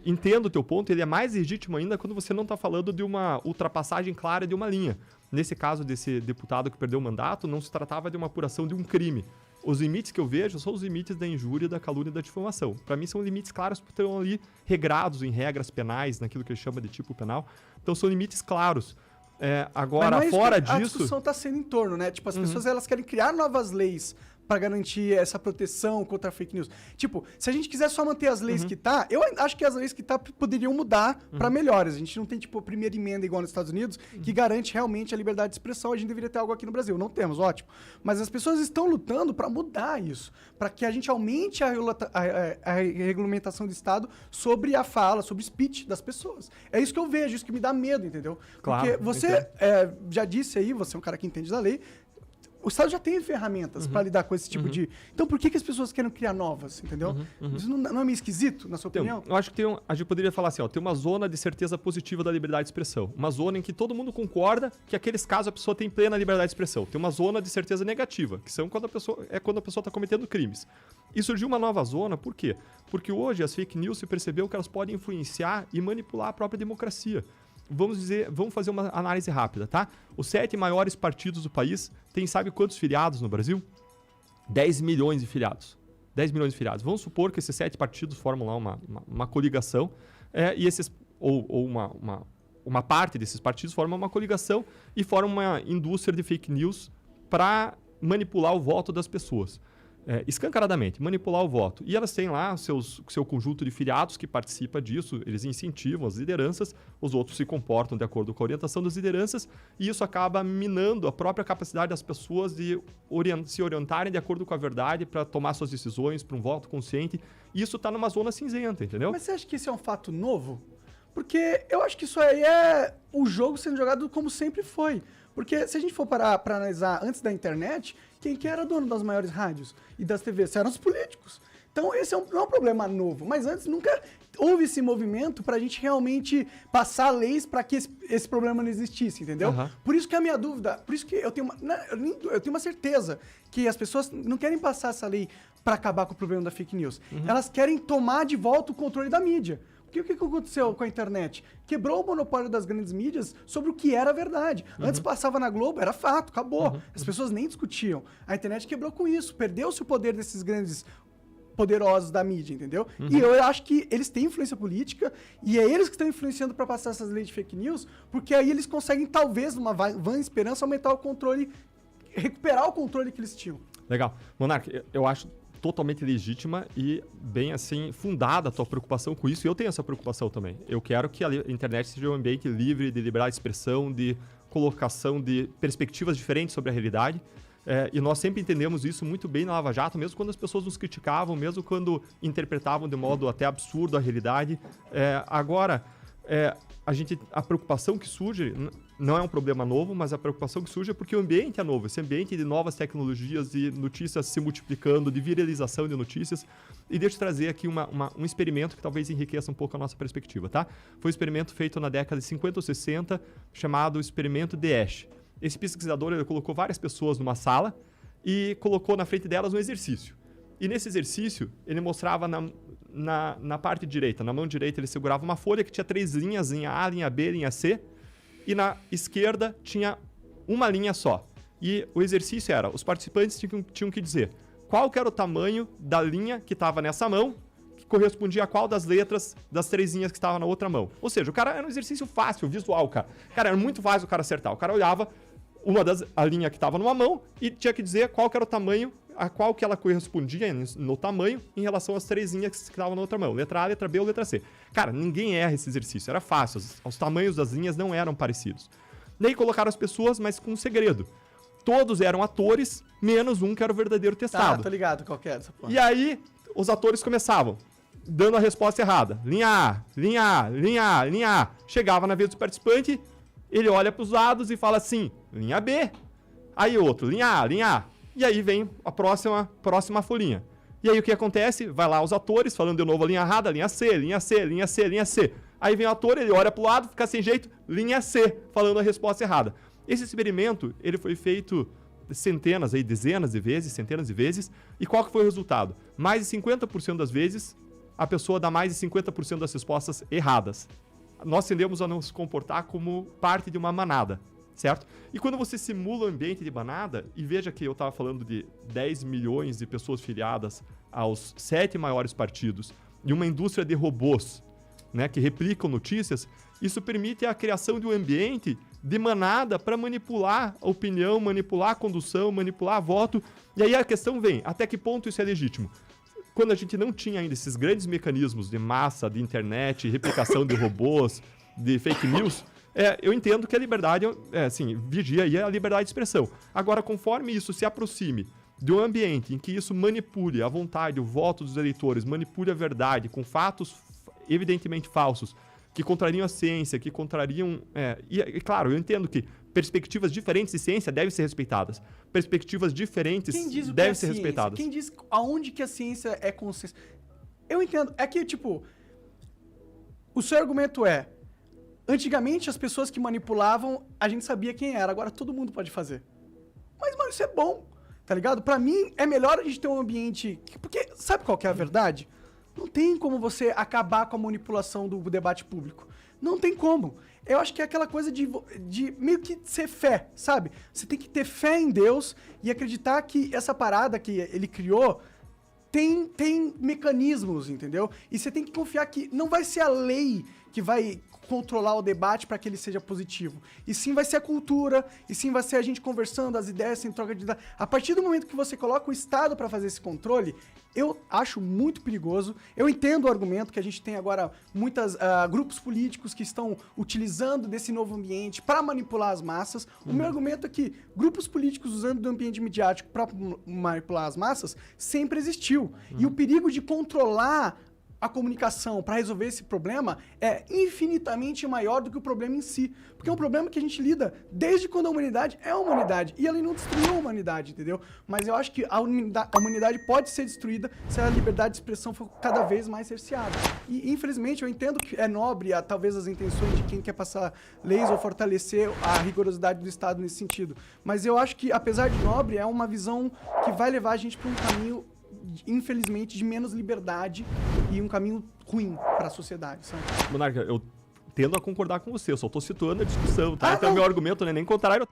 eu entendo o teu ponto, ele é mais legítimo ainda quando você não está falando de uma ultrapassagem clara de uma linha. Nesse caso desse deputado que perdeu o mandato, não se tratava de uma apuração de um crime. Os limites que eu vejo são os limites da injúria, da calúnia e da difamação. Para mim são limites claros porque estão ali regrados em regras penais, naquilo que ele chama de tipo penal. Então são limites claros. Agora, fora disso... A discussão está sendo em torno, né? Tipo, as pessoas elas querem criar novas leis para garantir essa proteção contra a fake news. Tipo, se a gente quiser só manter as leis que tá, eu acho que as leis que tá poderiam mudar para melhores. A gente não tem, tipo, a primeira emenda igual nos Estados Unidos, que garante realmente a liberdade de expressão. A gente deveria ter algo aqui no Brasil. Não temos, ótimo. Mas as pessoas estão lutando para mudar isso, para que a gente aumente a regulamentação do Estado sobre a fala, sobre o speech das pessoas. É isso que eu vejo, isso que me dá medo, entendeu? Claro, porque você já disse aí, você é um cara que entende da lei, o Estado já tem ferramentas para lidar com esse tipo de... Então, por que as pessoas querem criar novas, entendeu? Isso não é meio esquisito, na sua opinião? Eu acho que a gente poderia falar assim, tem uma zona de certeza positiva da liberdade de expressão. Uma zona em que todo mundo concorda que aqueles casos a pessoa tem plena liberdade de expressão. Tem uma zona de certeza negativa, que são quando a pessoa está cometendo crimes. E surgiu uma nova zona, por quê? Porque hoje as fake news se percebeu que elas podem influenciar e manipular a própria democracia. Vamos fazer uma análise rápida, tá? Os 7 maiores partidos do país têm, sabe quantos filiados no Brasil? 10 milhões de filiados. 10 milhões de filiados. Vamos supor que esses 7 partidos formam lá uma coligação, e esses, ou uma parte desses partidos forma uma coligação e forma uma indústria de fake news para manipular o voto das pessoas. Escancaradamente, manipular o voto. E elas têm lá seu conjunto de filiados que participa disso, eles incentivam as lideranças, os outros se comportam de acordo com a orientação das lideranças, e isso acaba minando a própria capacidade das pessoas de se orientarem de acordo com a verdade para tomar suas decisões, para um voto consciente. E isso está numa zona cinzenta, entendeu? Mas você acha que isso é um fato novo? Porque eu acho que isso aí é o jogo sendo jogado como sempre foi. Porque se a gente for parar para analisar antes da internet, quem que era dono das maiores rádios e das TVs? Eram os políticos. Então esse não é um problema novo, mas antes nunca houve esse movimento para a gente realmente passar leis para que esse problema não existisse, entendeu? Por isso que a minha dúvida, por isso que eu tenho uma certeza que as pessoas não querem passar essa lei para acabar com o problema da fake news. Elas querem tomar de volta o controle da mídia. Porque o que aconteceu com a internet? Quebrou o monopólio das grandes mídias sobre o que era verdade. Antes passava na Globo, era fato, acabou. As pessoas nem discutiam. A internet quebrou com isso, perdeu-se o poder desses grandes poderosos da mídia, entendeu? E eu acho que eles têm influência política e é eles que estão influenciando para passar essas leis de fake news, porque aí eles conseguem, talvez, numa vã esperança, aumentar o controle, recuperar o controle que eles tinham. Legal. Monark, eu acho totalmente legítima e bem assim fundada a tua preocupação com isso, e eu tenho essa preocupação também. Eu quero que a internet seja um ambiente livre de liberdade de expressão, de colocação de perspectivas diferentes sobre a realidade, e nós sempre entendemos isso muito bem na Lava Jato, mesmo quando as pessoas nos criticavam, mesmo quando interpretavam de modo até absurdo a realidade. Agora, a preocupação que surge não é um problema novo, mas a preocupação que surge é porque o ambiente é novo, esse ambiente de novas tecnologias, de notícias se multiplicando, de viralização de notícias. E deixa eu trazer aqui um experimento que talvez enriqueça um pouco a nossa perspectiva, tá? Foi um experimento feito na década de 50 ou 60, chamado experimento DASH. Esse pesquisador ele colocou várias pessoas numa sala e colocou na frente delas um exercício. E nesse exercício, ele mostrava na parte direita, na mão direita, ele segurava uma folha que tinha 3 linhas, linha A, linha B, linha C, e na esquerda tinha uma linha só. E o exercício era, os participantes tinham que dizer qual que era o tamanho da linha que estava nessa mão, que correspondia a qual das letras das 3 linhas que estavam na outra mão. Ou seja, o cara era um exercício fácil, visual, cara. Cara, era muito fácil o cara acertar. O cara olhava a linha que estava numa mão e tinha que dizer qual que era o tamanho, a qual que ela correspondia no tamanho em relação às 3 linhas que estavam na outra mão. Letra A, letra B ou letra C. Cara, ninguém erra esse exercício. Era fácil. Os tamanhos das linhas não eram parecidos. Daí colocaram as pessoas, mas com um segredo. Todos eram atores, menos um que era o verdadeiro testado. Tô ligado qual que é essa porra. E aí, os atores começavam dando a resposta errada. Linha A, linha A, linha A, linha A. Chegava na vez do participante, ele olha para os lados e fala assim, linha B. Aí outro, linha A, linha A. E aí vem a próxima folhinha. E aí o que acontece? Vai lá os atores falando de novo a linha errada, linha C, linha C, linha C, linha C. Aí vem o ator, ele olha pro lado, fica sem jeito, linha C, falando a resposta errada. Esse experimento, ele foi feito centenas, dezenas de vezes, centenas de vezes. E qual que foi o resultado? Mais de 50% das vezes, a pessoa dá mais de 50% das respostas erradas. Nós tendemos a nos comportar como parte de uma manada, certo? E quando você simula o ambiente de manada, e veja que eu estava falando de 10 milhões de pessoas filiadas aos 7 maiores partidos e uma indústria de robôs, né, que replicam notícias, isso permite a criação de um ambiente de manada para manipular a opinião, manipular a condução, manipular voto. E aí a questão vem, até que ponto isso é legítimo? Quando a gente não tinha ainda esses grandes mecanismos de massa, de internet, replicação de robôs, de fake news, eu entendo que a liberdade, vigia aí a liberdade de expressão. Agora, conforme isso se aproxime de um ambiente em que isso manipule a vontade, o voto dos eleitores, manipule a verdade com fatos evidentemente falsos, que contrariam a ciência, que contrariam... E claro, eu entendo que perspectivas diferentes de ciência devem ser respeitadas. Perspectivas diferentes devem ser respeitadas. Quem diz aonde que a ciência é consenso? Eu entendo. É que, tipo... O seu argumento é... Antigamente, as pessoas que manipulavam, a gente sabia quem era. Agora, todo mundo pode fazer. Mas, mano, isso é bom. Tá ligado? Pra mim, é melhor a gente ter um ambiente... Porque, sabe qual que é a verdade? Não tem como você acabar com a manipulação do debate público. Não tem como. Eu acho que é aquela coisa de meio que ser fé, sabe? Você tem que ter fé em Deus e acreditar que essa parada que ele criou tem mecanismos, entendeu? E você tem que confiar que não vai ser a lei que vai controlar o debate para que ele seja positivo. E sim vai ser a cultura, e sim vai ser a gente conversando, as ideias sem troca de ideias. A partir do momento que você coloca o Estado para fazer esse controle, eu acho muito perigoso. Eu entendo o argumento que a gente tem agora muitos grupos políticos que estão utilizando desse novo ambiente para manipular as massas. O meu argumento é que grupos políticos usando do ambiente midiático para manipular as massas sempre existiu. E o perigo de controlar a comunicação para resolver esse problema é infinitamente maior do que o problema em si. Porque é um problema que a gente lida desde quando a humanidade é a humanidade. E ela não destruiu a humanidade, entendeu? Mas eu acho que a humanidade pode ser destruída se a liberdade de expressão for cada vez mais cerceada. E, infelizmente, eu entendo que é nobre, talvez, as intenções de quem quer passar leis ou fortalecer a rigorosidade do Estado nesse sentido. Mas eu acho que, apesar de nobre, é uma visão que vai levar a gente para um caminho, infelizmente, de menos liberdade e um caminho ruim para a sociedade, sabe? Monarca, eu tendo a concordar com você, eu só tô situando a discussão, tá? Então, meu argumento não é nem contrário